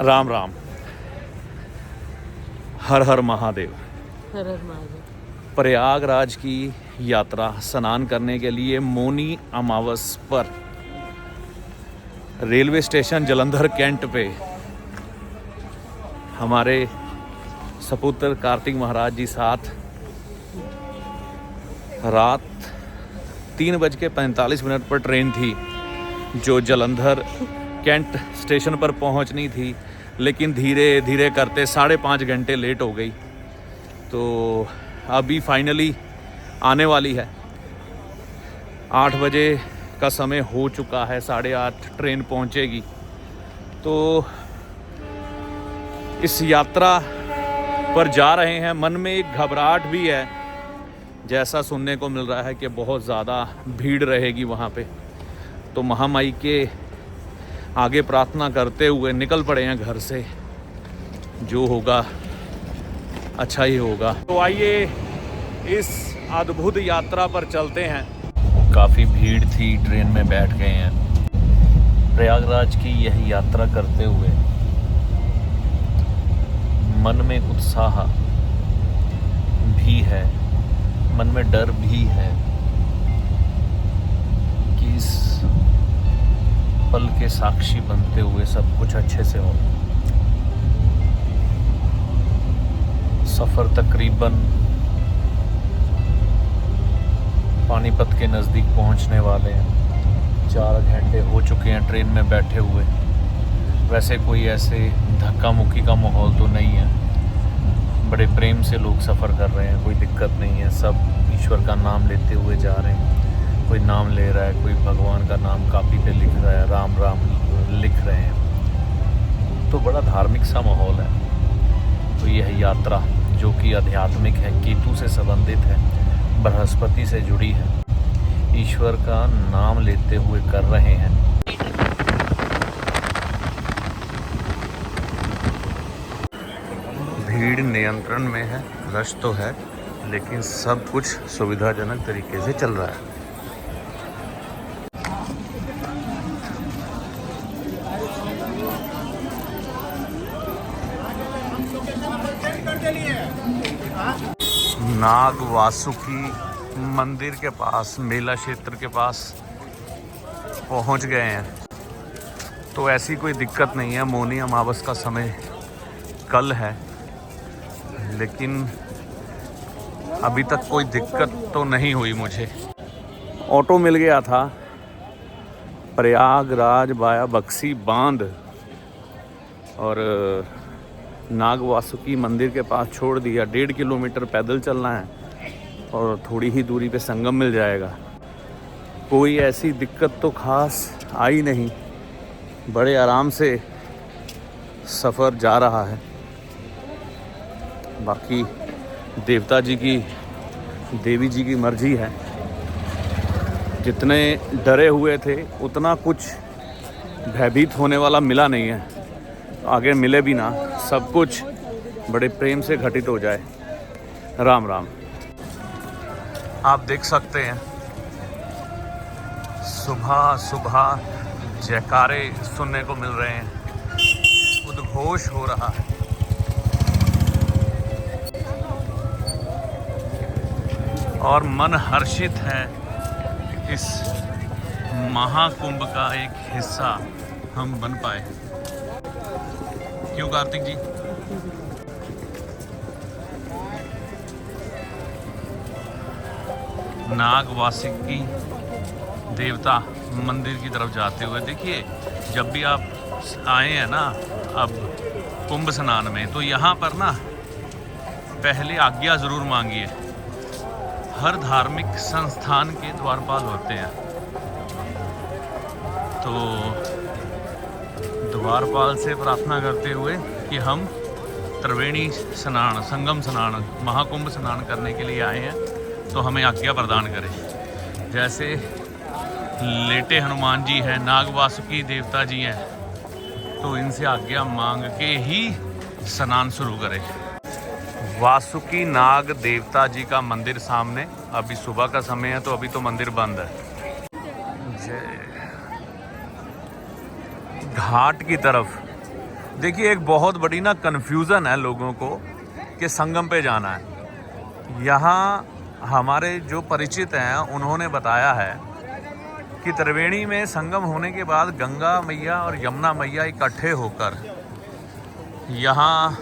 राम राम, हर हर महादेव। हर हर महादेव। प्रयागराज की यात्रा स्नान करने के लिए मौनी अमावस पर रेलवे स्टेशन जालंधर कैंट पे हमारे सपुत्र कार्तिक महाराज जी साथ रात 3:45 पर ट्रेन थी जो जालंधर कैंट स्टेशन पर पहुंचनी थी, लेकिन धीरे धीरे करते 5.5 घंटे लेट हो गई। तो अभी फाइनली आने वाली है। 8 बजे का समय हो चुका है, 8:30 ट्रेन पहुंचेगी। तो इस यात्रा पर जा रहे हैं, मन में एक घबराहट भी है, जैसा सुनने को मिल रहा है कि बहुत ज़्यादा भीड़ रहेगी वहाँ पे। तो महामाई के आगे प्रार्थना करते हुए निकल पड़े हैं घर से, जो होगा अच्छा ही होगा। तो आइए इस अद्भुत यात्रा पर चलते हैं। काफ़ी भीड़ थी, ट्रेन में बैठ गए हैं। प्रयागराज की यह यात्रा करते हुए मन में उत्साह भी है, मन में डर भी है कि इस पल के साक्षी बनते हुए सब कुछ अच्छे से हो। सफ़र तकरीबन पानीपत के नज़दीक पहुंचने वाले हैं। 4 घंटे हो चुके हैं ट्रेन में बैठे हुए। वैसे कोई ऐसे धक्का मुक्की का माहौल तो नहीं है, बड़े प्रेम से लोग सफ़र कर रहे हैं, कोई दिक्कत नहीं है। सब ईश्वर का नाम लेते हुए जा रहे हैं। कोई नाम ले रहा है, कोई भगवान का नाम कापी पे लिख रहा है, राम राम लिख रहे हैं। तो बड़ा धार्मिक सा माहौल है। तो यह यात्रा जो कि आध्यात्मिक है, केतु से संबंधित है, बृहस्पति से जुड़ी है, ईश्वर का नाम लेते हुए कर रहे हैं। भीड़ नियंत्रण में है, रश तो है, लेकिन सब कुछ सुविधाजनक तरीके से चल रहा है। नाग वासुकी मंदिर के पास, मेला क्षेत्र के पास पहुंच गए हैं। तो ऐसी कोई दिक्कत नहीं है। मौनी अमावस का समय कल है, लेकिन अभी तक कोई दिक्कत तो नहीं हुई मुझे। ऑटो मिल गया था प्रयागराज वाया बक्सी बांध, और नाग वासुकी मंदिर के पास छोड़ दिया। 1.5 किलोमीटर पैदल चलना है और थोड़ी ही दूरी पे संगम मिल जाएगा। कोई ऐसी दिक्कत तो खास आई नहीं, बड़े आराम से सफ़र जा रहा है। बाकी देवता जी की, देवी जी की मर्जी है। जितने डरे हुए थे उतना कुछ भयभीत होने वाला मिला नहीं है। आगे मिले भी ना, सब कुछ बड़े प्रेम से घटित हो जाए। राम राम। आप देख सकते हैं सुबह सुबह जयकारे सुनने को मिल रहे हैं, उद्घोष हो रहा है। और मन हर्षित है इस महाकुंभ का एक हिस्सा हम बन पाए। क्यों कार्तिक जी? नाग वासुकी देवता मंदिर की तरफ जाते हुए देखिए, जब भी आप आए हैं ना अब कुंभ स्नान में, तो यहाँ पर ना पहले आज्ञा ज़रूर मांगिए। हर धार्मिक संस्थान के द्वारपाल होते हैं, तो द्वारपाल से प्रार्थना करते हुए कि हम त्रिवेणी स्नान, संगम स्नान, महाकुंभ स्नान करने के लिए आए हैं, तो हमें आज्ञा प्रदान करें। जैसे लेटे हनुमान जी हैं, नाग वासुकी देवता जी हैं, तो इनसे आज्ञा मांग के ही स्नान शुरू करें। वासुकी नाग देवता जी का मंदिर सामने। अभी सुबह का समय है तो अभी तो मंदिर बंद है। घाट की तरफ देखिए, एक बहुत बड़ी ना कन्फ्यूज़न है लोगों को कि संगम पे जाना है। यहाँ हमारे जो परिचित हैं उन्होंने बताया है कि त्रिवेणी में संगम होने के बाद गंगा मैया और यमुना मैया इकट्ठे होकर यहाँ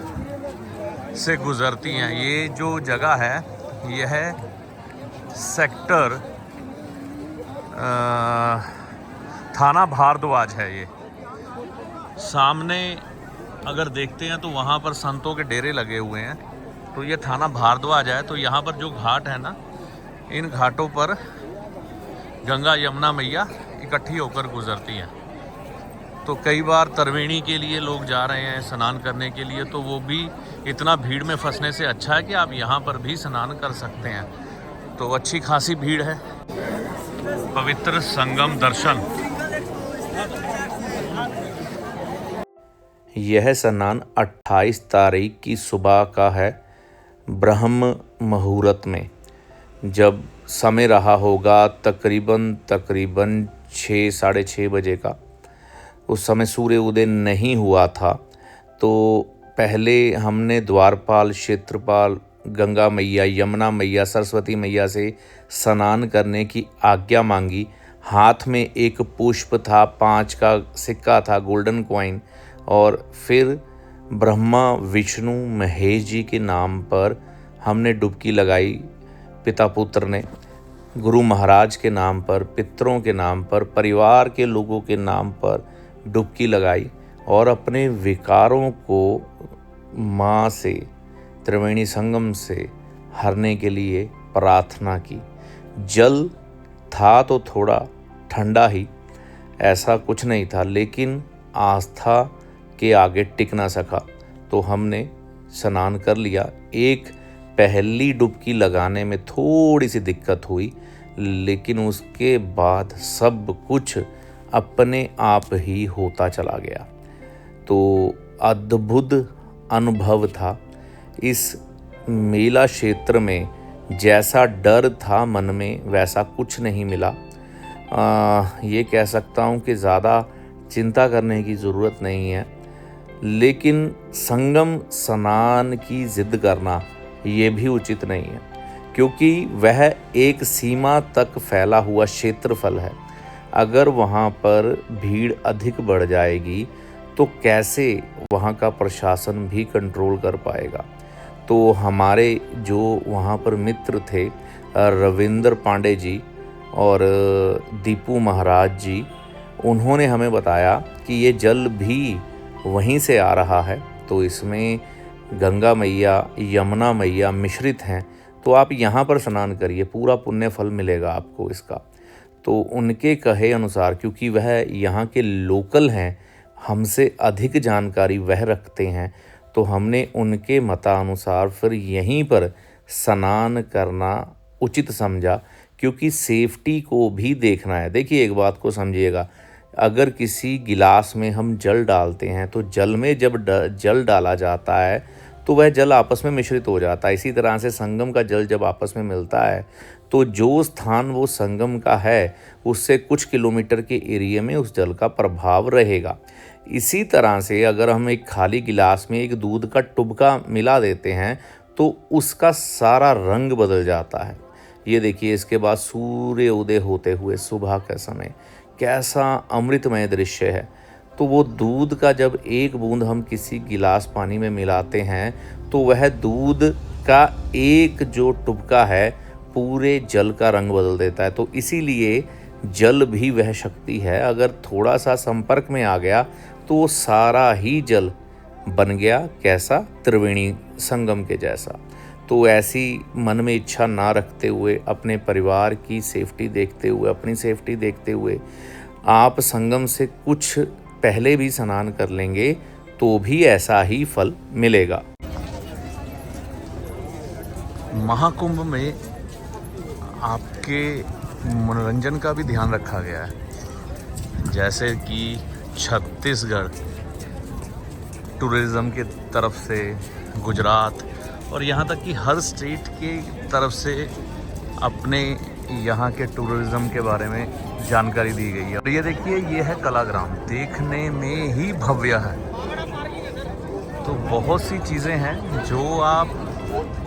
से गुज़रती हैं। ये जो जगह है यह है सेक्टर थाना भारद्वाज है। ये सामने अगर देखते हैं तो वहाँ पर संतों के डेरे लगे हुए हैं, तो ये थाना भारद्वाज है। तो यहाँ पर जो घाट है ना, इन घाटों पर गंगा यमुना मैया इकट्ठी होकर गुजरती हैं। तो कई बार त्रिवेणी के लिए लोग जा रहे हैं स्नान करने के लिए, तो वो भी इतना भीड़ में फंसने से अच्छा है कि आप यहाँ पर भी स्नान कर सकते हैं। तो अच्छी खासी भीड़ है। पवित्र संगम दर्शन। यह स्नान 28 तारीख की सुबह का है, ब्रह्म मुहूर्त में। जब समय रहा होगा तकरीबन 6 साढ़े 6 बजे का, उस समय सूर्य उदय नहीं हुआ था। तो पहले हमने द्वारपाल, क्षेत्रपाल, गंगा मैया, यमुना मैया, सरस्वती मैया से स्नान करने की आज्ञा मांगी। हाथ में एक पुष्प था, 5 का सिक्का था, गोल्डन कॉइन। और फिर ब्रह्मा, विष्णु, महेश जी के नाम पर हमने डुबकी लगाई। पिता पुत्र ने गुरु महाराज के नाम पर, पितरों के नाम पर, परिवार के लोगों के नाम पर डुबकी लगाई और अपने विकारों को माँ से, त्रिवेणी संगम से हरने के लिए प्रार्थना की। जल था तो थोड़ा ठंडा ही, ऐसा कुछ नहीं था, लेकिन आस्था के आगे टिक ना सका तो हमने स्नान कर लिया। एक पहली डुबकी लगाने में थोड़ी सी दिक्कत हुई, लेकिन उसके बाद सब कुछ अपने आप ही होता चला गया। तो अद्भुत अनुभव था। इस मेला क्षेत्र में जैसा डर था मन में, वैसा कुछ नहीं मिला। ये कह सकता हूँ कि ज़्यादा चिंता करने की ज़रूरत नहीं है, लेकिन संगम स्नान की ज़िद करना ये भी उचित नहीं है, क्योंकि वह एक सीमा तक फैला हुआ क्षेत्रफल है। अगर वहाँ पर भीड़ अधिक बढ़ जाएगी तो कैसे वहाँ का प्रशासन भी कंट्रोल कर पाएगा। तो हमारे जो वहाँ पर मित्र थे, रविंद्र पांडे जी और दीपू महाराज जी, उन्होंने हमें बताया कि ये जल भी वहीं से आ रहा है। तो इसमें गंगा मैया, यमुना मैया मिश्रित हैं। तो आप यहाँ पर स्नान करिए, पूरा पुण्य फल मिलेगा आपको इसका। तो उनके कहे अनुसार, क्योंकि वह यहाँ के लोकल हैं, हमसे अधिक जानकारी वह रखते हैं, तो हमने उनके मतानुसार फिर यहीं पर स्नान करना उचित समझा, क्योंकि सेफ्टी को भी देखना है। देखिए, एक बात को समझिएगा, अगर किसी गिलास में हम जल डालते हैं तो जल में जब जल डाला जाता है तो वह जल आपस में मिश्रित हो जाता है। इसी तरह से संगम का जल जब आपस में मिलता है तो जो स्थान वो संगम का है उससे कुछ किलोमीटर के एरिया में उस जल का प्रभाव रहेगा। इसी तरह से अगर हम एक खाली गिलास में एक दूध का टुबका मिला देते हैं तो उसका सारा रंग बदल जाता है। ये देखिए, इसके बाद सूर्य उदय होते हुए सुबह का समय कैसा अमृतमय दृश्य है। तो वो दूध का जब एक बूंद हम किसी गिलास पानी में मिलाते हैं तो वह दूध का एक जो टुबका है पूरे जल का रंग बदल देता है। तो इसीलिए जल भी वह शक्ति है, अगर थोड़ा सा संपर्क में आ गया तो वो सारा ही जल बन गया कैसा, त्रिवेणी संगम के जैसा। तो ऐसी मन में इच्छा ना रखते हुए, अपने परिवार की सेफ्टी देखते हुए, अपनी सेफ्टी देखते हुए आप संगम से कुछ पहले भी स्नान कर लेंगे तो भी ऐसा ही फल मिलेगा। महाकुंभ में आपके मनोरंजन का भी ध्यान रखा गया है, जैसे कि छत्तीसगढ़ टूरिज़्म की तरफ से, गुजरात और यहाँ तक कि हर स्टेट की तरफ से अपने यहाँ के टूरिज़्म के बारे में जानकारी दी गई है। और ये देखिए, ये है कलाग्राम, देखने में ही भव्य है। तो बहुत सी चीज़ें हैं जो आप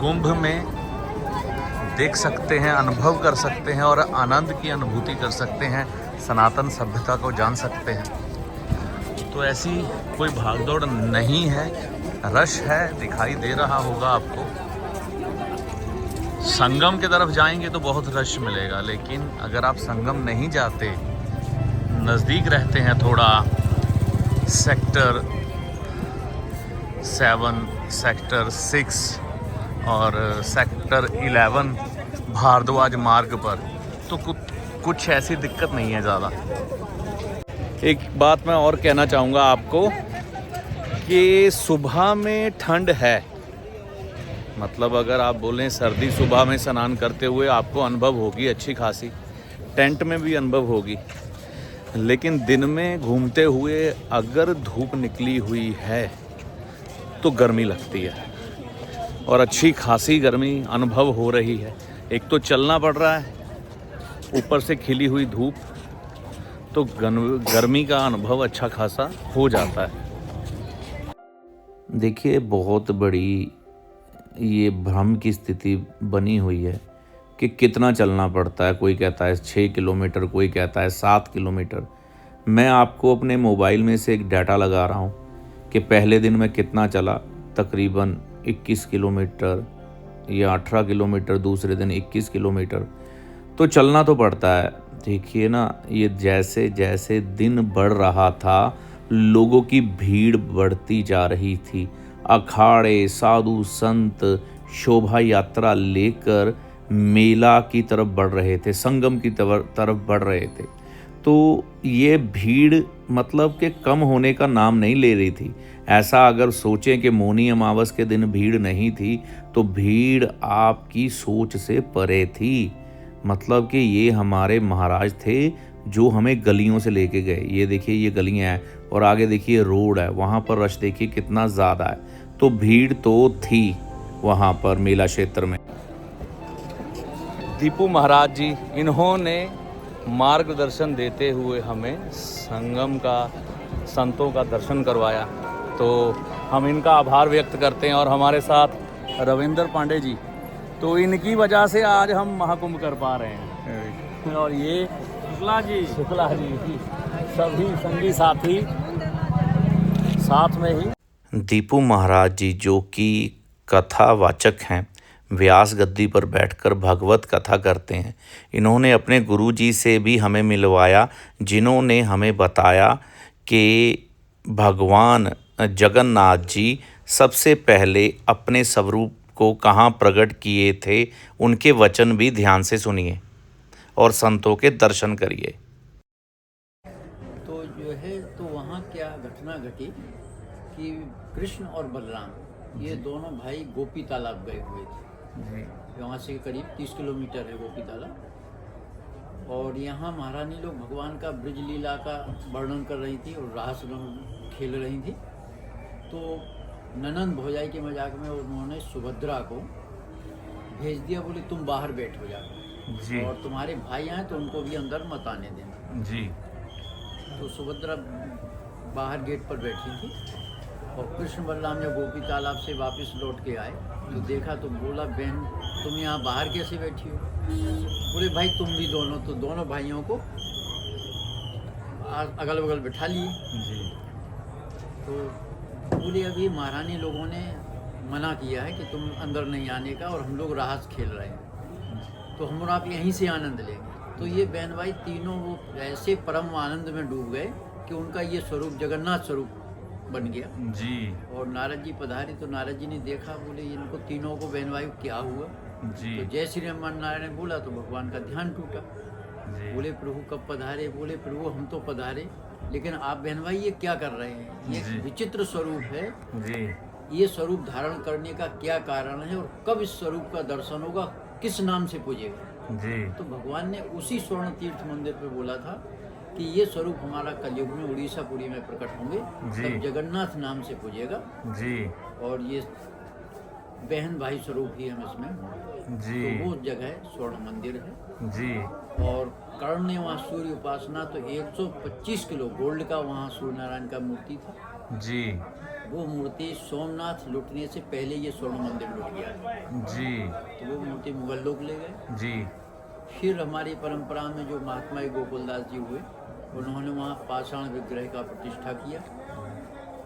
कुंभ में देख सकते हैं, अनुभव कर सकते हैं और आनंद की अनुभूति कर सकते हैं, सनातन सभ्यता को जान सकते हैं। तो ऐसी कोई भागदौड़ नहीं है, रश है, दिखाई दे रहा होगा आपको। संगम की तरफ जाएंगे तो बहुत रश मिलेगा, लेकिन अगर आप संगम नहीं जाते, नज़दीक रहते हैं थोड़ा, सेक्टर 7, सेक्टर 6 और सेक्टर 11 भारद्वाज मार्ग पर, तो कुछ ऐसी दिक्कत नहीं है ज़्यादा। एक बात मैं और कहना चाहूँगा आपको कि सुबह में ठंड है, मतलब अगर आप बोलें सर्दी, सुबह में स्नान करते हुए आपको अनुभव होगी अच्छी खासी, टेंट में भी अनुभव होगी। लेकिन दिन में घूमते हुए अगर धूप निकली हुई है तो गर्मी लगती है, और अच्छी खासी गर्मी अनुभव हो रही है। एक तो चलना पड़ रहा है, ऊपर से खिली हुई धूप, तो गर्मी का अनुभव अच्छा खासा हो जाता है। देखिए, बहुत बड़ी ये भ्रम की स्थिति बनी हुई है कि कितना चलना पड़ता है। कोई कहता है 6 किलोमीटर, कोई कहता है 7 किलोमीटर। मैं आपको अपने मोबाइल में से एक डाटा लगा रहा हूँ कि पहले दिन मैं कितना चला, तकरीबन 21 किलोमीटर या 18 किलोमीटर, दूसरे दिन 21 किलोमीटर। तो चलना तो पड़ता है। देखिए ना, ये जैसे जैसे दिन बढ़ रहा था, लोगों की भीड़ बढ़ती जा रही थी। अखाड़े, साधु संत शोभा यात्रा लेकर मेला की तरफ बढ़ रहे थे, संगम की तरफ बढ़ रहे थे। तो ये भीड़ मतलब कि कम होने का नाम नहीं ले रही थी। ऐसा अगर सोचें कि मौनी अमावस के दिन भीड़ नहीं थी, तो भीड़ आपकी सोच से परे थी। मतलब कि ये हमारे महाराज थे जो हमें गलियों से लेके गए। ये देखिए, ये गलियां हैं और आगे देखिए रोड है, वहाँ पर रश देखिए कितना ज़्यादा है। तो भीड़ तो थी वहाँ पर मेला क्षेत्र में। दीपू महाराज जी, इन्होंने मार्गदर्शन देते हुए हमें संगम का, संतों का दर्शन करवाया, तो हम इनका आभार व्यक्त करते हैं। और हमारे साथ रविंद्र पांडे जी, तो इनकी वजह से आज हम महाकुंभ कर पा रहे हैं। और ये शुक्ला जी सभी संगी साथी साथ में ही। दीपू महाराज जी जो कि कथावाचक हैं, व्यास गद्दी पर बैठकर भगवत कथा करते हैं। इन्होंने अपने गुरु जी से भी हमें मिलवाया, जिन्होंने हमें बताया कि भगवान जगन्नाथ जी सबसे पहले अपने स्वरूप को कहाँ प्रकट किए थे। उनके वचन भी ध्यान से सुनिए और संतों के दर्शन करिए। तो जो है, तो वहाँ क्या घटना घटी कि कृष्ण और बलराम ये दोनों भाई गोपी तालाब गए हुए थे। वहाँ से करीब 30 किलोमीटर है गोपी तालाब। और यहाँ महारानी लोग भगवान का ब्रज लीला का वर्णन कर रही थी और रास रंग खेल रही थी। तो ननंद भौजाई के मजाक में उन्होंने सुभद्रा को भेज दिया, बोले तुम बाहर बैठो जाकर, और तुम्हारे भाई आए तो उनको भी अंदर मत आने देना जी। तो सुभद्रा बाहर गेट पर बैठी थी और कृष्ण बलराम जब गोपी तालाब से वापस लौट के आए तो देखा, तो बोला बहन तुम यहाँ बाहर कैसे बैठी हो? बोले भाई तुम भी दोनों, तो दोनों भाइयों को अगल बगल बैठा लिए जी। तो बोले अभी महारानी लोगों ने मना किया है कि तुम अंदर नहीं आने का, और हम लोग राहत खेल रहे हैं, तो हम और आप यहीं से आनंद लेंगे। तो ये बहन भाई तीनों वो ऐसे परम आनंद में डूब गए कि उनका ये स्वरूप जगन्नाथ स्वरूप बन गया जी। और नारद जी पधारे तो नारद जी ने देखा, बोले इनको तीनों को बहन भाई क्या हुआ जी। तो जय श्री राम नारायण ने बोला तो भगवान का ध्यान टूटा। बोले प्रभु कब पधारे? बोले प्रभु हम तो पधारे, लेकिन आप बहन भाई ये क्या कर रहे हैं? ये विचित्र स्वरूप है जी। ये स्वरूप धारण करने का क्या कारण है और कब इस स्वरूप का दर्शन होगा, किस नाम से पूजेगा जी। तो भगवान ने उसी स्वर्ण तीर्थ मंदिर पे बोला था कि ये स्वरूप हमारा कलयुग में उड़ीसापुरी में प्रकट होंगे, तब जगन्नाथ नाम से पूजेगा जी। और ये बहन भाई स्वरूप ही हम इसमें। जी तो वो जगह स्वर्ण मंदिर है। जी और कर्ण ने वहाँ सूर्य उपासना, तो 125 किलो गोल्ड का वहाँ सूर्य नारायण का मूर्ति था। जी वो मूर्ति सोमनाथ लुटने से पहले ये स्वर्ण मंदिर लुट गया था। जी तो वो मूर्ति मुगल लोग ले गए। जी फिर हमारी परंपरा में जो महात्मा गोकुलदास जी हुए, उन्होंने वहाँ पाषाण विग्रह का प्रतिष्ठा किया।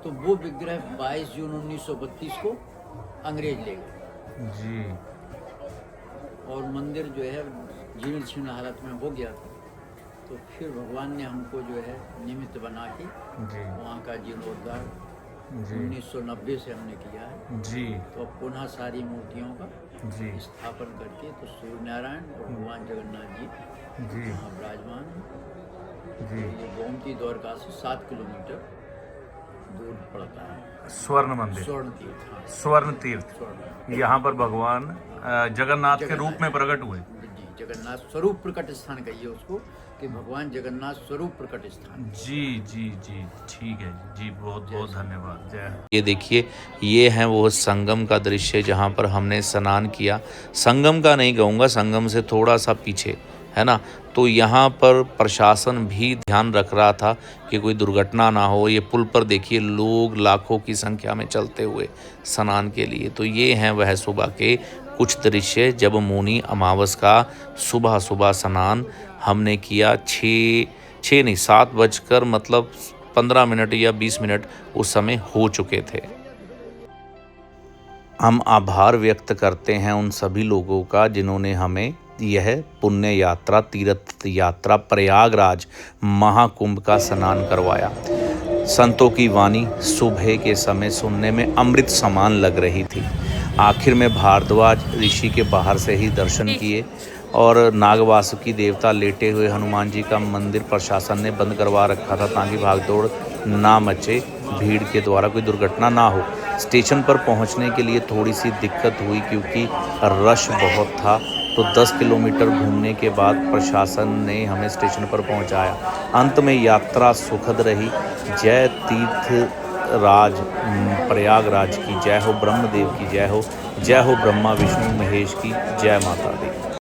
तो वो विग्रह 22 जून 1932 को अंग्रेज ले गए जी और मंदिर जो है जीर्ण शीर्ण हालत में हो गया था। तो फिर भगवान ने हमको जो है निमित्त बना के जी वहाँ का जीर्णोद्धार जी 1990 से हमने किया है। जी तो अब पुनः सारी मूर्तियों का जी स्थापन करके तो सूर्य नारायण और भगवान जगन्नाथ जी जी यहाँ विराजमान हैं। जी ये गोमती द्वारका से 7 किलोमीटर दूर पड़ता है। स्वर्ण मंदिर, स्वर्ण तीर्थ, हाँ, स्वर्ण तीर्थ, स्वर्ण यहाँ पर भगवान जगन्नाथ के रूप में प्रकट हुए। जी, जगन्नाथ स्वरूप प्रकट स्थान कहिए उसको, कि भगवान जगन्नाथ स्वरूप प्रकट स्थान। जी जी जी ठीक है जी, बहुत बहुत धन्यवाद। जय हिंद। ये देखिए, ये है वो संगम का दृश्य जहाँ पर हमने स्नान किया। संगम का नहीं कहूँगा, संगम से थोड़ा सा पीछे है ना। तो यहाँ पर प्रशासन भी ध्यान रख रहा था कि कोई दुर्घटना ना हो। ये पुल पर देखिए लोग लाखों की संख्या में चलते हुए स्नान के लिए। तो ये हैं वह सुबह के कुछ दृश्य जब मौनी अमावस का सुबह सुबह स्नान हमने किया। 7 बजकर मतलब 15 मिनट या 20 मिनट उस समय हो चुके थे। हम आभार व्यक्त करते हैं उन सभी लोगों का जिन्होंने हमें यह पुण्य यात्रा, तीर्थ यात्रा प्रयागराज महाकुंभ का स्नान करवाया। संतों की वाणी सुबह के समय सुनने में अमृत समान लग रही थी। आखिर में भारद्वाज ऋषि के बाहर से ही दर्शन किए और नागवासुकी देवता लेटे हुए हनुमान जी का मंदिर प्रशासन ने बंद करवा रखा था ताकि भागदौड़ ना मचे, भीड़ के द्वारा कोई दुर्घटना ना हो। स्टेशन पर पहुंचने के लिए थोड़ी सी दिक्कत हुई क्योंकि रश बहुत था। तो 10 किलोमीटर घूमने के बाद प्रशासन ने हमें स्टेशन पर पहुंचाया। अंत में यात्रा सुखद रही। जय तीर्थ राज प्रयागराज की जय हो, ब्रह्मदेव की जय हो, जय हो ब्रह्मा विष्णु महेश की जय माता दी।